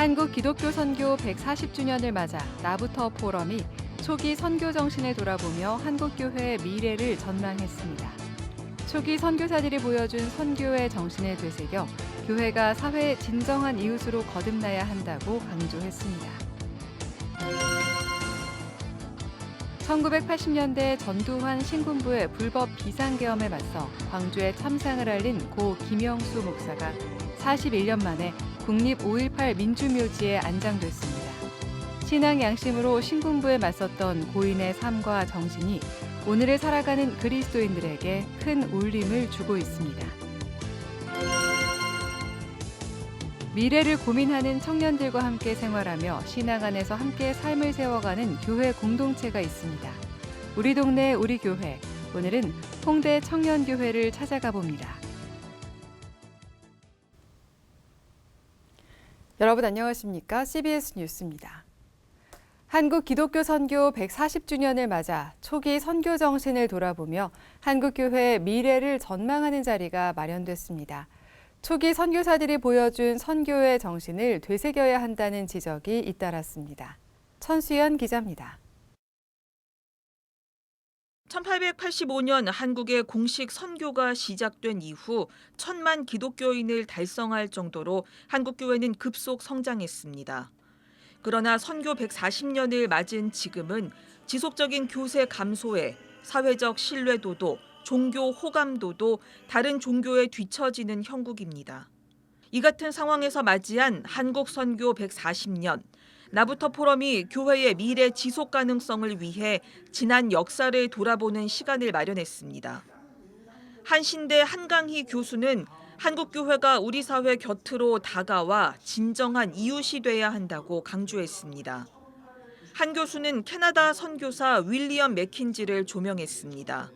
한국 기독교 선교 140주년을 맞아 나부터 포럼이 초기 선교 정신을 돌아보며 한국교회의 미래를 전망했습니다. 초기 선교사들이 보여준 선교의 정신을 되새겨 교회가 사회의 진정한 이웃으로 거듭나야 한다고 강조했습니다. 1980년대 전두환 신군부의 불법 비상계엄에 맞서 광주에 참상을 알린 고 김영수 목사가 41년 만에 국립 5.18 민주묘지에 안장됐습니다. 신앙 양심으로 신군부에 맞섰던 고인의 삶과 정신이 오늘을 살아가는 그리스도인들에게 큰 울림을 주고 있습니다. 미래를 고민하는 청년들과 함께 생활하며 신앙 안에서 함께 삶을 세워가는 교회 공동체가 있습니다. 우리 동네 우리 교회, 오늘은 홍대 청년교회를 찾아가 봅니다. 여러분 안녕하십니까? CBS 뉴스입니다. 한국 기독교 선교 140주년을 맞아 초기 선교 정신을 돌아보며 한국교회의 미래를 전망하는 자리가 마련됐습니다. 초기 선교사들이 보여준 선교의 정신을 되새겨야 한다는 지적이 잇따랐습니다. 천수연 기자입니다. 1885년 한국의 공식 선교가 시작된 이후 1,000만 기독교인을 달성할 정도로 한국교회는 급속 성장했습니다. 그러나 선교 140년을 맞은 지금은 지속적인 교세 감소에 사회적 신뢰도도 종교 호감도도 다른 종교에 뒤처지는 형국입니다. 이 같은 상황에서 맞이한 한국 선교 140년, 나부터 포럼이 교회의 미래 지속 가능성을 위해 지난 역사를 돌아보는 시간을 마련했습니다. 한신대 한강희 교수는 한국교회가 우리 사회 곁으로 다가와 진정한 이웃이 돼야 한다고 강조했습니다. 한 교수는 캐나다 선교사 윌리엄 맥킨지를 조명했습니다.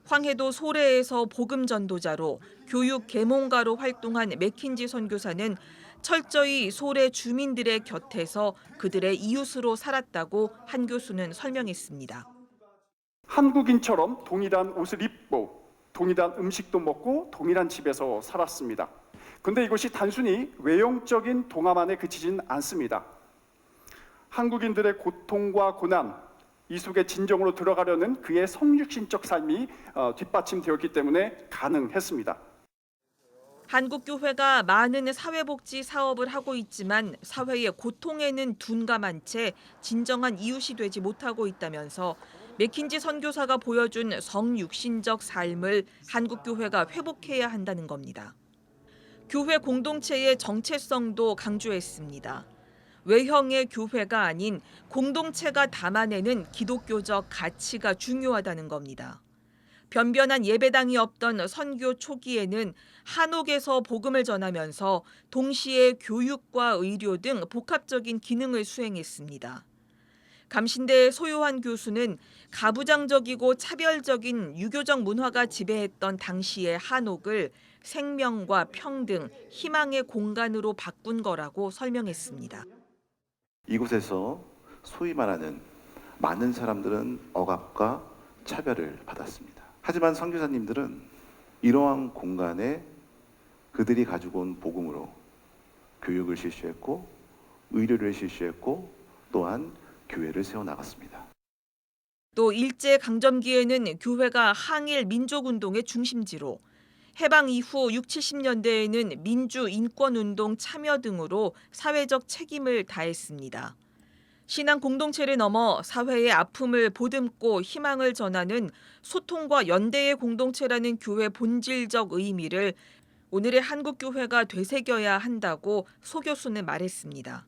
황해도 소래에서 복음 전도자로 교육 계몽가로 활동한 맥킨지 선교사는 철저히 소래 주민들의 곁에서 그들의 이웃으로 살았다고 한 교수는 설명했습니다. 한국인처럼 동일한 옷을 입고 동일한 음식도 먹고 동일한 집에서 살았습니다. 그런데 이것이 단순히 외형적인 동화만에 그치진 않습니다. 한국인들의 고통과 고난, 이 속에 진정으로 들어가려는 그의 성육신적 삶이 뒷받침되었기 때문에 가능했습니다. 한국교회가 많은 사회복지 사업을 하고 있지만 사회의 고통에는 둔감한 채 진정한 이웃이 되지 못하고 있다면서 맥킨지 선교사가 보여준 성육신적 삶을 한국교회가 회복해야 한다는 겁니다. 교회 공동체의 정체성도 강조했습니다. 외형의 교회가 아닌 공동체가 담아내는 기독교적 가치가 중요하다는 겁니다. 변변한 예배당이 없던 선교 초기에는 한옥에서 복음을 전하면서 동시에 교육과 의료 등 복합적인 기능을 수행했습니다. 감신대의 소요한 교수는 가부장적이고 차별적인 유교적 문화가 지배했던 당시의 한옥을 생명과 평등, 희망의 공간으로 바꾼 거라고 설명했습니다. 이곳에서 소위 말하는 많은 사람들은 억압과 차별을 받았습니다. 하지만 선교사님들은 이러한 공간에 그들이 가지고 온 복음으로 교육을 실시했고 의료를 실시했고 또한 교회를 세워나갔습니다. 또 일제강점기에는 교회가 항일 민족운동의 중심지로 해방 이후 60, 70년대에는 민주인권운동 참여 등으로 사회적 책임을 다했습니다. 신앙 공동체를 넘어 사회의 아픔을 보듬고 희망을 전하는 소통과 연대의 공동체라는 교회 본질적 의미를 오늘의 한국교회가 되새겨야 한다고 소 교수는 말했습니다.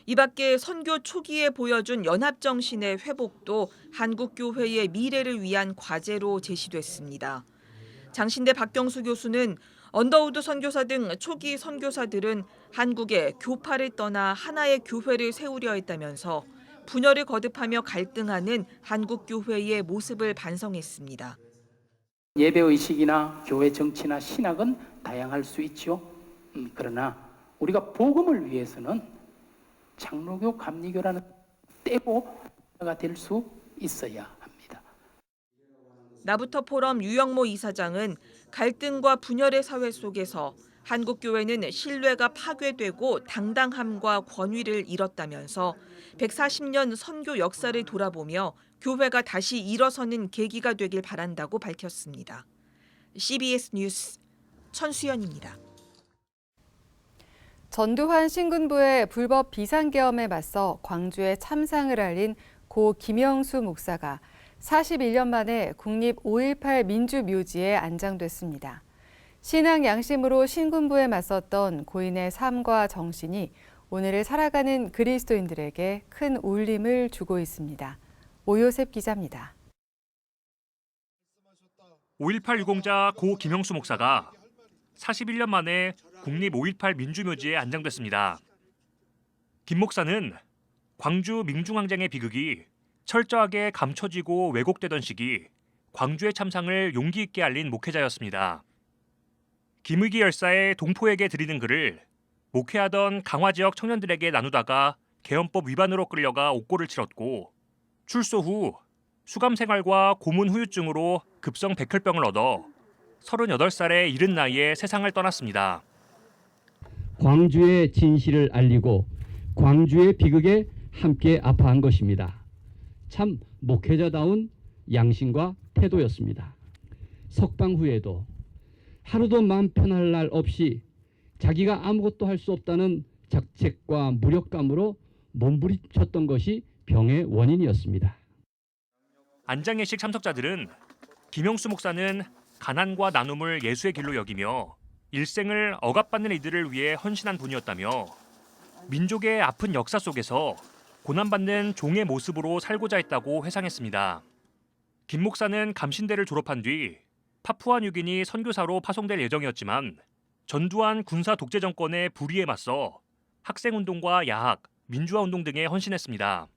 이 밖에 선교 초기에 보여준 연합정신의 회복도 한국교회의 미래를 위한 과제로 제시됐습니다. 장신대 박경수 교수는 언더우드 선교사 등 초기 선교사들은 한국에 교파를 떠나 하나의 교회를 세우려 했다면서 분열을 거듭하며 갈등하는 한국교회의 모습을 반성했습니다. 예배의식이나 교회 정치나 신학은 다양할 수 있죠. 그러나 우리가 복음을 위해서는 장로교, 감리교라는 떼고가 될 수 있어야 합니다. 나부터 포럼 유영모 이사장은 갈등과 분열의 사회 속에서 한국교회는 신뢰가 파괴되고 당당함과 권위를 잃었다면서 140년 선교 역사를 돌아보며 교회가 다시 일어서는 계기가 되길 바란다고 밝혔습니다. CBS 뉴스 천수연입니다. 전두환 신군부의 불법 비상계엄에 맞서 광주에 참상을 알린 고 김영수 목사가 41년 만에 국립 5.18 민주묘지에 안장됐습니다. 신앙 양심으로 신군부에 맞섰던 고인의 삶과 정신이 오늘을 살아가는 그리스도인들에게 큰 울림을 주고 있습니다. 오요셉 기자입니다. 5.18 유공자 고 김영수 목사가 41년 만에 국립 5.18 민주묘지에 안장됐습니다. 김 목사는 광주 민중항쟁의 비극이 철저하게 감춰지고 왜곡되던 시기 광주의 참상을 용기 있게 알린 목회자였습니다. 김의기 열사의 동포에게 드리는 글을 목회하던 강화 지역 청년들에게 나누다가 계엄법 위반으로 끌려가 옥고를 치렀고 출소 후 수감 생활과 고문 후유증으로 급성 백혈병을 얻어 38살의 이른 나이에 세상을 떠났습니다. 광주의 진실을 알리고 광주의 비극에 함께 아파한 것입니다. 참 목회자다운 양심과 태도였습니다. 석방 후에도 하루도 마음 편할 날 없이 자기가 아무것도 할 수 없다는 자책과 무력감으로 몸부림쳤던 것이 병의 원인이었습니다. 안장예식 참석자들은 김영수 목사는 가난과 나눔을 예수의 길로 여기며 일생을 억압받는 이들을 위해 헌신한 분이었다며 민족의 아픈 역사 속에서 고난받는 종의 모습으로 살고자 했다고 회상했습니다. 김 목사는 감신대를 졸업한 뒤 파푸아뉴기니 선교사로 파송될 예정이었지만 전두환 군사 독재 정권의 불의에 맞서 학생운동과 야학, 민주화운동 등에 헌신했습니다.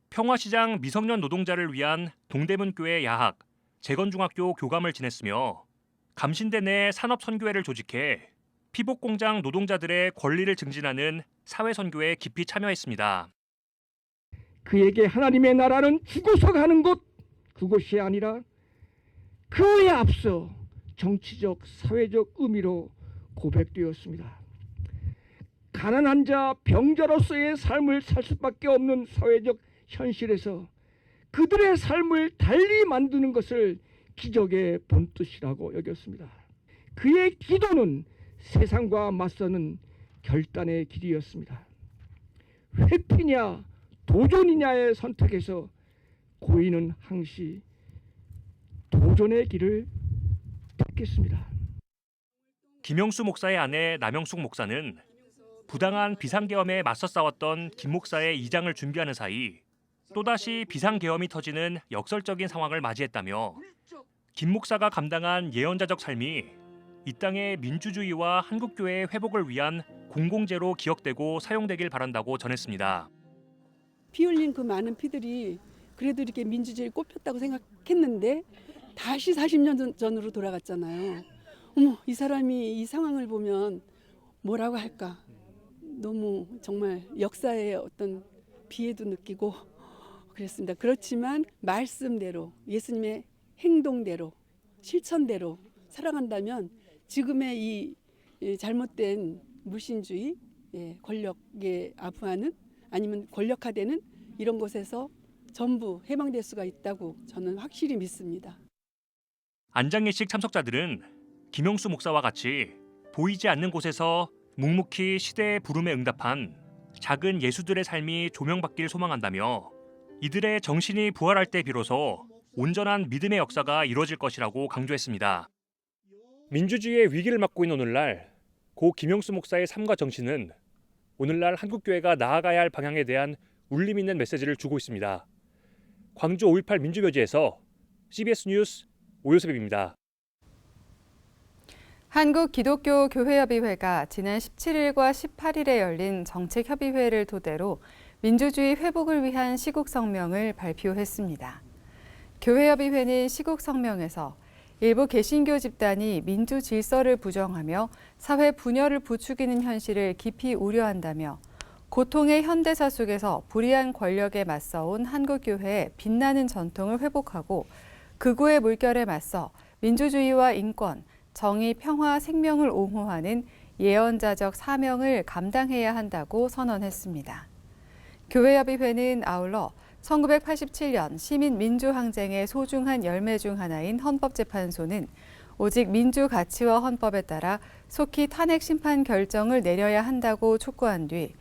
평화시장 미성년 노동자를 위한 동대문교회 야학, 재건중학교 교감을 지냈으며 감신대 내 산업선교회를 조직해 피복공장 노동자들의 권리를 증진하는 사회선교에 깊이 참여했습니다. 그에게 하나님의 나라는 죽어서 가는 곳, 그곳이 아니라 그에 앞서 정치적, 사회적 의미로 고백되었습니다. 가난한 자, 병자로서의 삶을 살 수밖에 없는 사회적 현실에서 그들의 삶을 달리 만드는 것을 기적의 본뜻이라고 여겼습니다. 그의 기도는 세상과 맞서는 결단의 길이었습니다. 회피냐 도전이냐의 선택에서 고인은 항시 도전의 길을 택했습니다. 김영수 목사의 아내 남영숙 목사는 부당한 비상계엄에 맞서 싸웠던 김 목사의 이장을 준비하는 사이 또다시 비상계엄이 터지는 역설적인 상황을 맞이했다며 김 목사가 감당한 예언자적 삶이 이 땅의 민주주의와 한국교회의 회복을 위한 공공재로 기억되고 사용되길 바란다고 전했습니다. 피 흘린 그 많은 피들이 그래도 이렇게 민주주의 꼽혔다고 생각했는데 다시 40년 전으로 돌아갔잖아요. 어머, 이 사람이 이 상황을 보면 뭐라고 할까? 너무 정말 역사의 어떤 비애도 느끼고 그랬습니다. 그렇지만 말씀대로 예수님의 행동대로 실천대로 살아간다면 지금의 이 잘못된 물신주의, 권력에 아부하는 아니면 권력화되는 이런 곳에서 전부 해방될 수가 있다고 저는 확실히 믿습니다. 안장예식 참석자들은 김영수 목사와 같이 보이지 않는 곳에서 묵묵히 시대의 부름에 응답한 작은 예수들의 삶이 조명받길 소망한다며 이들의 정신이 부활할 때 비로소 온전한 믿음의 역사가 이루어질 것이라고 강조했습니다. 민주주의의 위기를 맞고 있는 오늘날 고 김영수 목사의 삶과 정신은 오늘날 한국교회가 나아가야 할 방향에 대한 울림 있는 메시지를 주고 있습니다. 광주 5.18 민주묘지에서 CBS 뉴스 오요셉입니다. 한국기독교교회협의회가 지난 17일과 18일에 열린 정책협의회를 토대로 민주주의 회복을 위한 시국성명을 발표했습니다. 교회협의회는 시국성명에서 일부 개신교 집단이 민주 질서를 부정하며 사회 분열을 부추기는 현실을 깊이 우려한다며 고통의 현대사 속에서 불의한 권력에 맞서온 한국교회의 빛나는 전통을 회복하고 극우의 물결에 맞서 민주주의와 인권, 정의, 평화, 생명을 옹호하는 예언자적 사명을 감당해야 한다고 선언했습니다. 교회협의회는 아울러 1987년 시민민주항쟁의 소중한 열매 중 하나인 헌법재판소는 오직 민주 가치와 헌법에 따라 속히 탄핵 심판 결정을 내려야 한다고 촉구한 뒤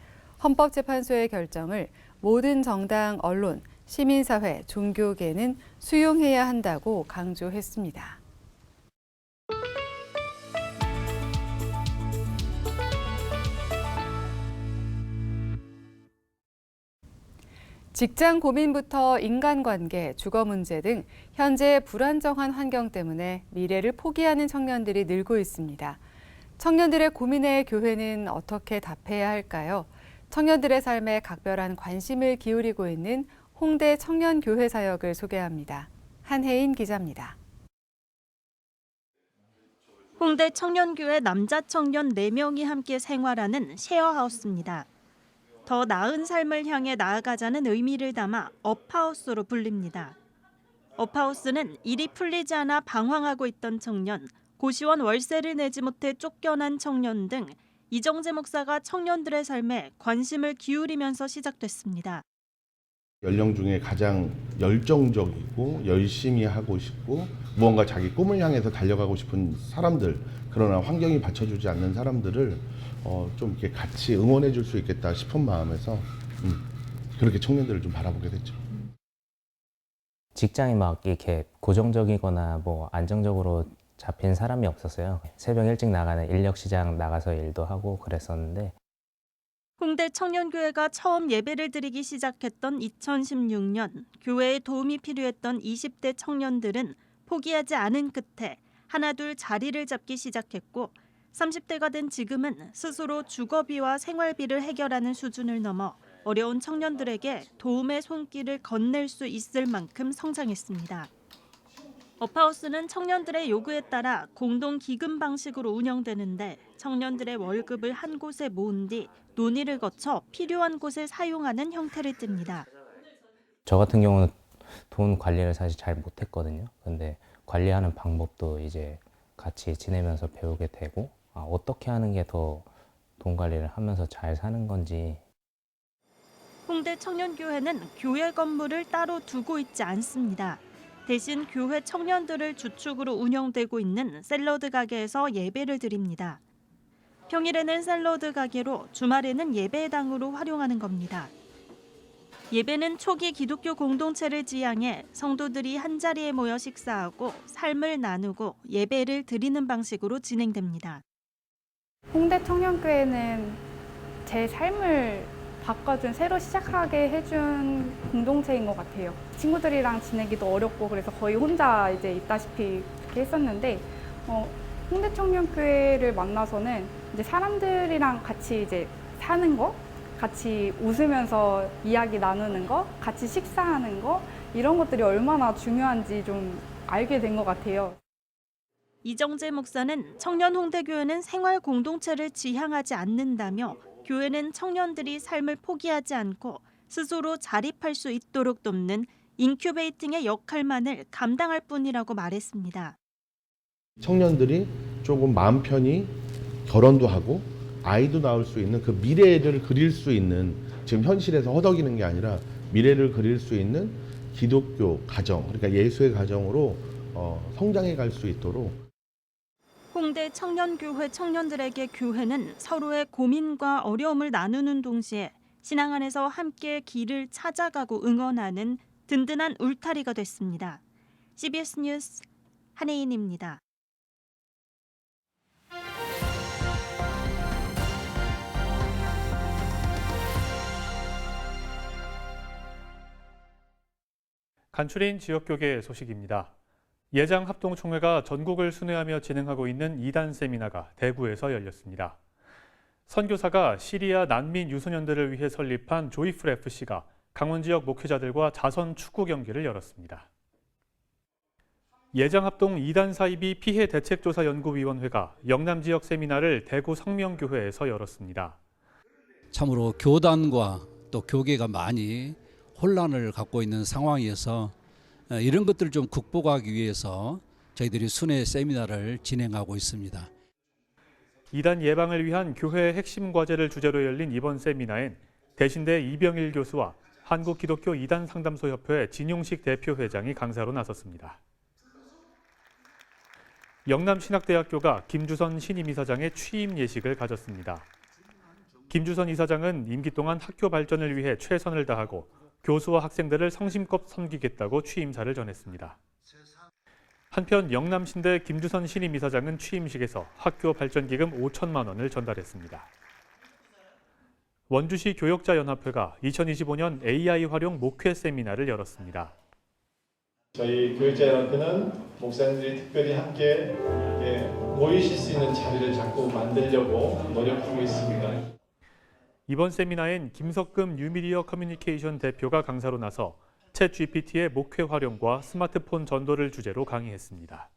헌법재판소의 결정을 모든 정당, 언론, 시민사회, 종교계는 수용해야 한다고 강조했습니다. 직장 고민부터 인간관계, 주거 문제 등 현재 불안정한 환경 때문에 미래를 포기하는 청년들이 늘고 있습니다. 청년들의 고민에 교회는 어떻게 답해야 할까요? 청년들의 삶에 각별한 관심을 기울이고 있는 홍대 청년교회 사역을 소개합니다. 한혜인 기자입니다. 홍대 청년교회 남자 청년 4명이 함께 생활하는 쉐어하우스입니다. 더 나은 삶을 향해 나아가자는 의미를 담아 업하우스로 불립니다. 업하우스는 일이 풀리지 않아 방황하고 있던 청년, 고시원 월세를 내지 못해 쫓겨난 청년 등 이정재 목사가 청년들의 삶에 관심을 기울이면서 시작됐습니다. 연령 중에 가장 열정적이고 열심히 하고 싶고 무언가 자기 꿈을 향해서 달려가고 싶은 사람들, 그러나 환경이 받쳐주지 않는 사람들을 좀 이렇게 같이 응원해 줄 수 있겠다 싶은 마음에서 그렇게 청년들을 좀 바라보게 됐죠. 직장이 막 이렇게 고정적이거나 뭐 안정적으로 잡힌 사람이 없었어요. 새벽 일찍 나가는 인력시장 나가서 일도 하고 그랬었는데, 홍대 청년교회가 처음 예배를 드리기 시작했던 2016년, 교회에 도움이 필요했던 20대 청년들은 포기하지 않은 끝에 하나둘 자리를 잡기 시작했고, 30대가 된 지금은 스스로 주거비와 생활비를 해결하는 수준을 넘어 어려운 청년들에게 도움의 손길을 건넬 수 있을 만큼 성장했습니다. 업하우스는 청년들의 요구에 따라 공동기금 방식으로 운영되는데, 청년들의 월급을 한 곳에 모은 뒤 논의를 거쳐 필요한 곳에 사용하는 형태를 띱니다. 저 같은 경우는 돈 관리를 사실 잘 못했거든요. 근데 관리하는 방법도 이제 같이 지내면서 배우게 되고, 어떻게 하는 게 더 돈 관리를 하면서 잘 사는 건지. 홍대 청년교회는 교회 건물을 따로 두고 있지 않습니다. 대신 교회 청년들을 주축으로 운영되고 있는 샐러드 가게에서 예배를 드립니다. 평일에는 샐러드 가게로, 주말에는 예배당으로 활용하는 겁니다. 예배는 초기 기독교 공동체를 지향해 성도들이 한자리에 모여 식사하고 삶을 나누고 예배를 드리는 방식으로 진행됩니다. 홍대 청년교회는 제 삶을 바꿔준, 새로 시작하게 해준 공동체인 것 같아요. 친구들이랑 지내기도 어렵고 그래서 거의 혼자 이제 있다시피 이렇게 했었는데, 홍대 청년교회를 만나서는 이제 사람들이랑 같이 이제 사는 거, 같이 웃으면서 이야기 나누는 거, 같이 식사하는 거, 이런 것들이 얼마나 중요한지 좀 알게 된 것 같아요. 이정재 목사는 청년 홍대교회는 생활 공동체를 지향하지 않는다며, 교회는 청년들이 삶을 포기하지 않고 스스로 자립할 수 있도록 돕는 인큐베이팅의 역할만을 감당할 뿐이라고 말했습니다. 청년들이 조금 마음 편히 결혼도 하고 아이도 낳을 수 있는 그 미래를 그릴 수 있는, 지금 현실에서 허덕이는 게 아니라 미래를 그릴 수 있는 기독교 가정, 그러니까 예수의 가정으로 성장해 갈 수 있도록. 홍대 청년교회 청년들에게 교회는 서로의 고민과 어려움을 나누는 동시에 신앙 안에서 함께 길을 찾아가고 응원하는 든든한 울타리가 됐습니다. CBS 뉴스 한혜인입니다. 간추린 지역교계 소식입니다. 예장합동총회가 전국을 순회하며 진행하고 있는 2단 세미나가 대구에서 열렸습니다. 선교사가 시리아 난민 유소년들을 위해 설립한 조이풀 FC가 강원 지역 목회자들과 자선 축구 경기를 열었습니다. 예장합동 2단 사이비 피해 대책조사연구위원회가 영남 지역 세미나를 대구 성명교회에서 열었습니다. 참으로 교단과 또 교계가 많이 혼란을 갖고 있는 상황이어서 이런 것들을 좀 극복하기 위해서 저희들이 순회 세미나를 진행하고 있습니다. 이단 예방을 위한 교회의 핵심 과제를 주제로 열린 이번 세미나엔 대신대 이병일 교수와 한국기독교 이단 상담소협회 진용식 대표회장이 강사로 나섰습니다. 영남신학대학교가 김주선 신임이사장의 취임 예식을 가졌습니다. 김주선 이사장은 임기 동안 학교 발전을 위해 최선을 다하고 교수와 학생들을 성심껏 섬기겠다고 취임사를 전했습니다. 한편 영남신대 김주선 신임이사장은 취임식에서 학교 발전기금 5천만 원을 전달했습니다. 원주시 교역자연합회가 2025년 AI 활용 목회 세미나를 열었습니다. 저희 교역자연합회는 목사님들이 특별히 함께 모이실 수 있는 자리를 자꾸 만들려고 노력 중에 있습니다. 이번 세미나엔 김석금 뉴미디어 커뮤니케이션 대표가 강사로 나서 챗GPT의 목회 활용과 스마트폰 전도를 주제로 강의했습니다.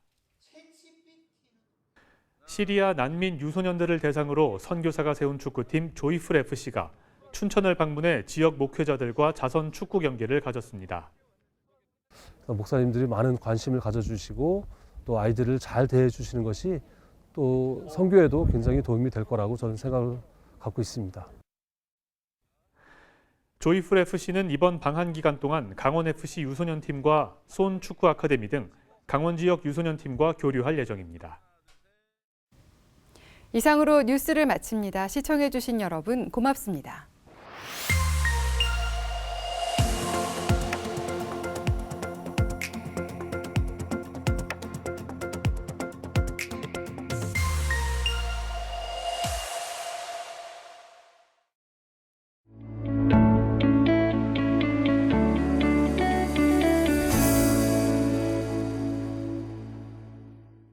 시리아 난민 유소년들을 대상으로 선교사가 세운 축구팀 조이풀 FC가 춘천을 방문해 지역 목회자들과 자선 축구 경기를 가졌습니다. 목사님들이 많은 관심을 가져주시고 또 아이들을 잘 대해주시는 것이 또 선교에도 굉장히 도움이 될 거라고 저는 생각을 갖고 있습니다. 조이풀 FC는 이번 방한 기간 동안 강원 FC 유소년 팀과 손 축구 아카데미 등 강원 지역 유소년 팀과 교류할 예정입니다. 이상으로 뉴스를 마칩니다. 시청해주신 여러분 고맙습니다.